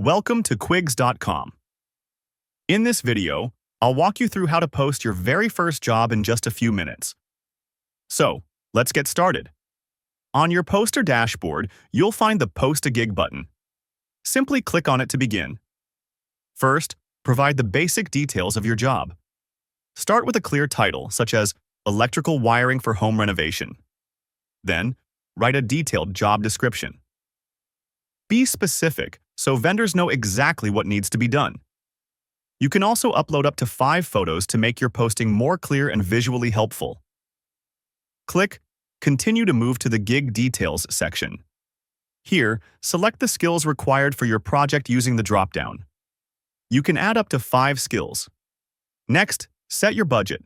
Welcome to Qiggz.com. In this video, I'll walk you through how to post your very first job in just a few minutes. So, let's get started. On your poster dashboard, you'll find the Post a Gig button. Simply click on it to begin. First, provide the basic details of your job. Start with a clear title, such as Electrical Wiring for Home Renovation. Then, write a detailed job description. Be specific so vendors know exactly what needs to be done. You can also upload up to 5 photos to make your posting more clear and visually helpful. Click Continue to move to the Gig Details section. Here, select the skills required for your project using the drop-down. You can add up to 5 skills. Next, set your budget.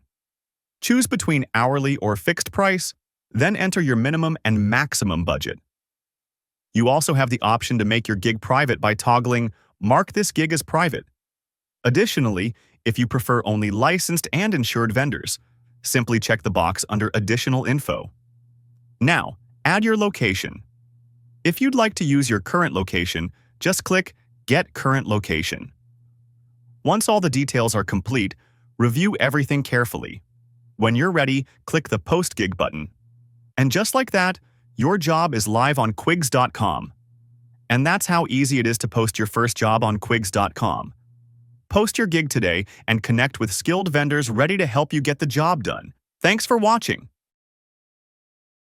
Choose between hourly or fixed price, then enter your minimum and maximum budget. You also have the option to make your gig private by toggling Mark this gig as private. Additionally, if you prefer only licensed and insured vendors, simply check the box under Additional Info. Now, add your location. If you'd like to use your current location, just click Get Current Location. Once all the details are complete, review everything carefully. When you're ready, click the Post Gig button. And just like that, your job is live on Qiggz.com. And that's how easy it is to post your first job on Qiggz.com. Post your gig today and connect with skilled vendors ready to help you get the job done. Thanks for watching.